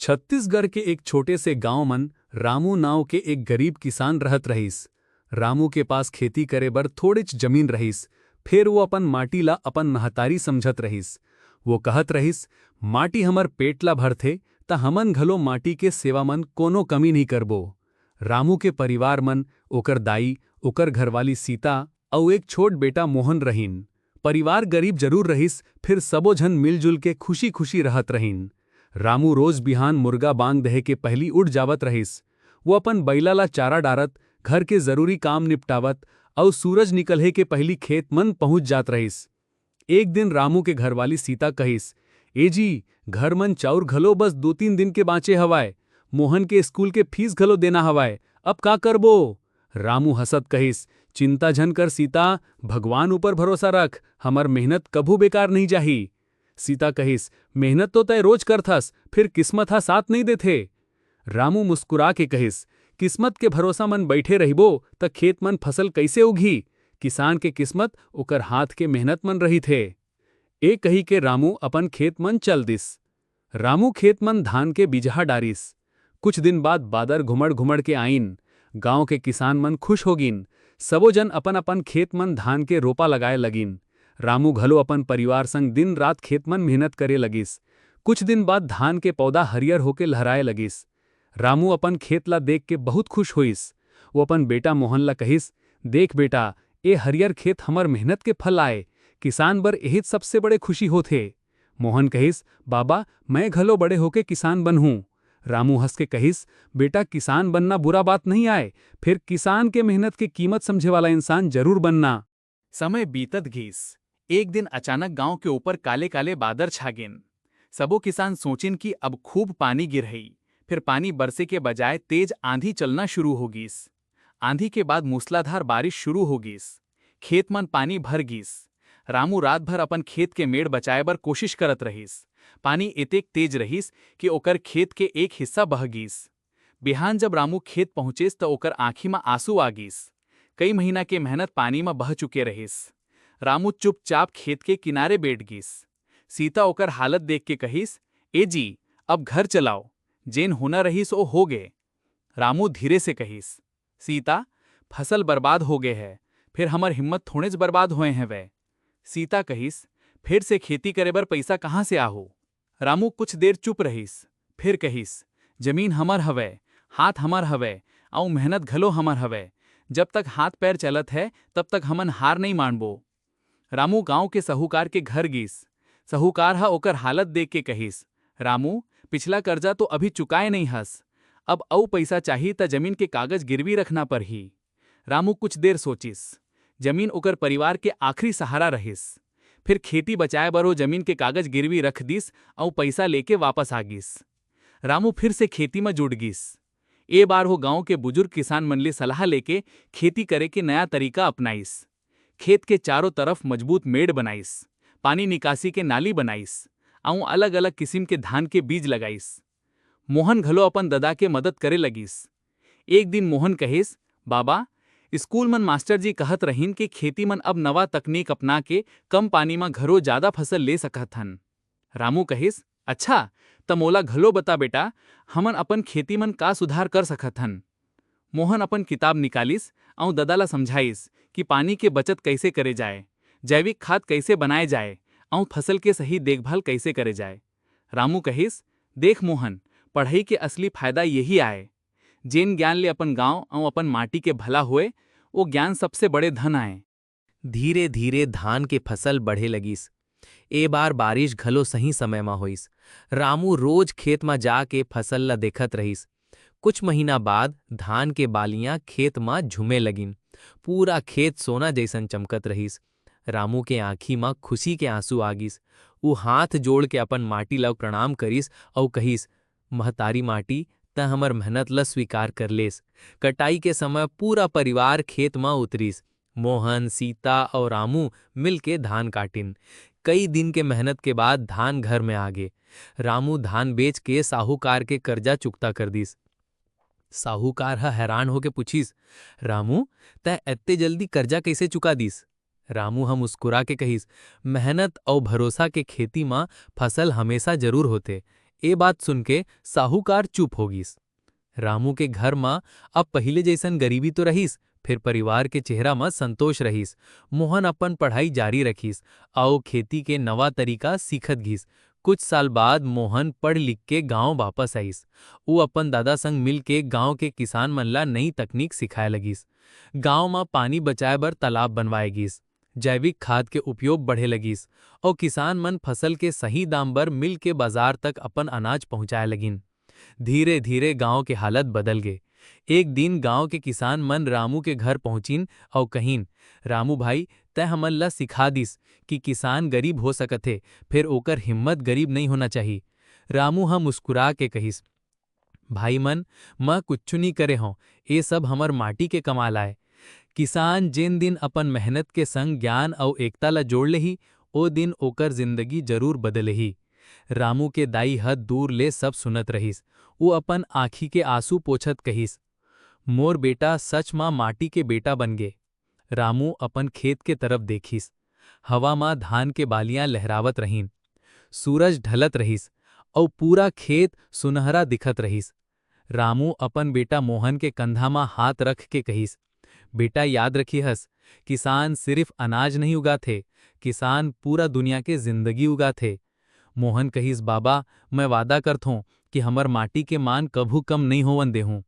छत्तीसगढ़ के एक छोटे से गांव मन रामू नाव के एक गरीब किसान रहत रहीस। रामू के पास खेती करे बर थोड़ेच जमीन रहीस। फिर वो अपन माटी ला अपन महतारी समझत रहीस। वो कहत रहीस, माटी हमर पेट ला भरथे त हमन घलो माटी के सेवा मन कोनो कमी नहीं करबो। रामू के परिवार मन, ओकर दाई, ओकर घरवाली सीता और एक छोट बेटा मोहन रहीन। परिवार गरीब जरूर रहीस, फिर सबो झन मिलजुल के खुशी खुशी रहत रहीन। रामू रोज बिहान मुर्गा बांग दहे के पहली उठ जावत रहीस। वो अपन बैला ला चारा डारत, घर के जरूरी काम निपटावत और सूरज निकलहे के पहली खेत मन पहुंच जात रहीस। एक दिन रामू के घरवाली सीता कहिस, ए जी, घर मन चाउर घलो बस 2-3 दिन के बाँचे हवाय। मोहन के स्कूल के फीस घलो देना हवाय, अब का करबो? रामू हसत कहिस, चिंता झन कर सीता, भगवान ऊपर भरोसा रख, हमर मेहनत कभू बेकार नहीं जाही। सीता कहिस, मेहनत तो तय रोज करथस, फिर किस्मत हा साथ नहीं देथे। रामू मुस्कुरा के कहिस, किस्मत के भरोसा मन बैठे रहिबो त खेत मन फसल कैसे उगी? किसान के किस्मत ओकर हाथ के मेहनत मन रही थे। ए कही के रामू अपन खेत मन चल दिस। रामू खेत मन धान के बिजहा डारिस। कुछ दिन बाद बादर घुमड़ घुमड़ के आइन। गांव के किसान मन खुश होगिन। सबो जन अपन अपन खेत मन धान के रोपा लगाए लगिन। रामू घलो अपन परिवार संग दिन रात खेत मन मेहनत करे लगिस। कुछ दिन बाद धान के पौधा हरियर होके लहराए लगिस। रामू अपन खेत ला देख के बहुत खुश होइस। वो अपन बेटा मोहन ला कहिस, देख बेटा, ए हरियर खेत हमर मेहनत के फल आए। किसान बर एहित सबसे बड़े खुशी होथे। मोहन कहिस, बाबा, मैं घलो बड़े होके किसान बनहूं। रामू हंस के कहिस, बेटा, किसान बनना बुरा बात नहीं आए, फिर किसान के मेहनत की कीमत समझे वाला इंसान जरूर बनना। समय बीतत घिस। एक दिन अचानक गांव के ऊपर काले काले बादर छा गिन। सबो किसान सोचिन कि अब खूब पानी गिर रही। फिर पानी बरसे के बजाय तेज आंधी चलना शुरू हो गिस। आंधी के बाद मूसलाधार बारिश शुरू हो गिस। खेत मन पानी भर गिस। रामू रात भर अपन खेत के मेड़ बचाए बर कोशिश करत रहिस। पानी एतेक तेज रहिस कि ओकर खेत के एक हिस्सा बह गिस। बिहान जब रामू खेत पहुंचेस त ओकर आंखी में आंसू आ गिस। कई महीना के मेहनत पानी में बह चुके रहिस। रामू चुपचाप खेत के किनारे बैठ गिस। सीता ओकर हालत देख के कहिस, ए जी, अब घर चलाओ, जेन होना रहिस ओ हो गे। रामू धीरे से कहिस, सीता, फसल बर्बाद हो गए है, फिर हमर हिम्मत थोड़ेज बर्बाद हुए हैं वे। सीता कहिस, फिर से खेती करे बर पैसा कहाँ से आहू? रामू कुछ देर चुप रहिस, फिर कहिस, जमीन हमर हवे, हाथ हमर हवे, आउ मेहनत घलो हमर हवे। जब तक हाथ पैर चलत है तब तक हमन हार नहीं मानबो। रामू गांव के साहूकार के घर गिस। साहूकार हा ओकर हालत देख के कहिस, रामू, पिछला कर्जा तो अभी चुकाए नहीं हस, अब औ पैसा चाहिए त जमीन के कागज गिरवी रखना पड़ही। रामू कुछ देर सोचिस। जमीन ओकर परिवार के आखिरी सहारा रहिस। फिर खेती बचाए बर वो जमीन के कागज गिरवी रख दिस और पैसा लेके वापस आ गिस। रामू फिर से खेती में जुट गिस। ए बार वो गांव के बुजुर्ग किसान मन ले सलाह लेके खेती करे के नया तरीका अपनाइस। खेत के चारों तरफ मजबूत मेड़ बनाइस, पानी निकासी के नाली बनाइस, आउ अलग अलग किस्म के धान के बीज लगाइस। मोहन घलो अपन ददा के मदद करे लगिस। एक दिन मोहन कहिस, बाबा, स्कूल मन मास्टर जी कहत रहीन कि खेती मन अब नवा तकनीक अपना के कम पानी में घरो ज्यादा फसल ले सकत हन। रामू कहिस, अच्छा, त मोला घलो बता बेटा, हमन अपन खेती मन का सुधार कर सकत हन। मोहन अपन किताब निकालिस और ददा ला समझाइस कि पानी के बचत कैसे करे जाए, जैविक खाद कैसे बनाए जाए और फसल के सही देखभाल कैसे करे जाए। रामू कहिस, देख मोहन, पढ़ाई के असली फायदा यही आए। जेन ज्ञान ले अपन गांव और अपन माटी के भला होए, वो ज्ञान सबसे बड़े धन आए। धीरे धीरे धान के फसल बढ़े लगिस। ए बार बारिश घलो सही समय में होइस। रामू रोज खेत में जाके फसल ला देखत रहिस। कुछ महीना बाद धान के बालियां खेत में झुमे लगिन। पूरा खेत सोना जैसन चमकत रहिस। रामू के आंखी में खुशी के आंसू आगिस। वो हाथ जोड़ के अपन माटी ला प्रणाम करिस और कहिस, महतारी माटी, त हमर मेहनत ला स्वीकार कर लेस। कटाई के समय पूरा परिवार खेत में उतरिस। मोहन, सीता और रामू मिल के धान काटिन। कई दिन के मेहनत के बाद धान घर में आ गए। रामू धान बेच के साहूकार के कर्जा चुकता कर दिस। साहूकार हैरान होके पूछिस, रामू, तै एत्ते जल्दी कर्जा कैसे चुका दिस? रामू मुस्कुरा के कहिस, मेहनत और भरोसा के खेती में फसल हमेशा जरूर होते। ए बात सुन के साहूकार चुप हो गईस। रामू के घर मां अब पहिले जैसन गरीबी तो रहीस, फिर परिवार के चेहरा में संतोष रहीस। मोहन अपन पढ़ाई जारी रखीस आओ खेती के नवा तरीका सीखत घीस। कुछ साल बाद मोहन पढ़ लिख के गांव वापस आईस। ऊ अपन दादा संग मिल के गांव के किसान मन ला नई तकनीक सिखाए लगीस। गांव में पानी बचाए बर तालाब बनवाए गीस, जैविक खाद के उपयोग बढ़े लगीस और किसान मन फसल के सही दाम बर मिल के बाजार तक अपन अनाज पहुंचाए लगिन। धीरे धीरे गांव के हालत बदल गए। एक दिन गांव के किसान मन रामू के घर पहुंचिन और कहिन, रामू भाई तय हमन ला सिखा दिस कि किसान गरीब हो सकथे, फिर ओकर हिम्मत गरीब नहीं होना चाहिए। रामू हम मुस्कुरा के कहिस, भाई मन मैं कुछ नहीं करे हों, ये सब हमर माटी के कमाल आए। किसान जिन दिन अपन मेहनत के संग ज्ञान और एकता ला जोड़ लेही, ओ दिन ओकर जिंदगी जरूर बदलेही। रामू के दाई हद दूर ले सब सुनत रहीस। वो अपन आँखी के आंसू पोछत कहिस, मोर बेटा सच मां माटी के बेटा बन गे। रामू अपन खेत के तरफ देखिस। हवा मां धान के बालियां लहरावत रहीन, सूरज ढलत रहीस और पूरा खेत सुनहरा दिखत रहीस। रामू अपन बेटा मोहन के कंधा मां हाथ रख के कहिस, बेटा याद रखिहस, किसान सिर्फ अनाज नहीं उगाथे, किसान पूरा दुनिया के जिंदगी उगाथे। मोहन कहिस, बाबा मैं वादा करथों कि हमर माटी के मान कभू कम नहीं होवन देहूं।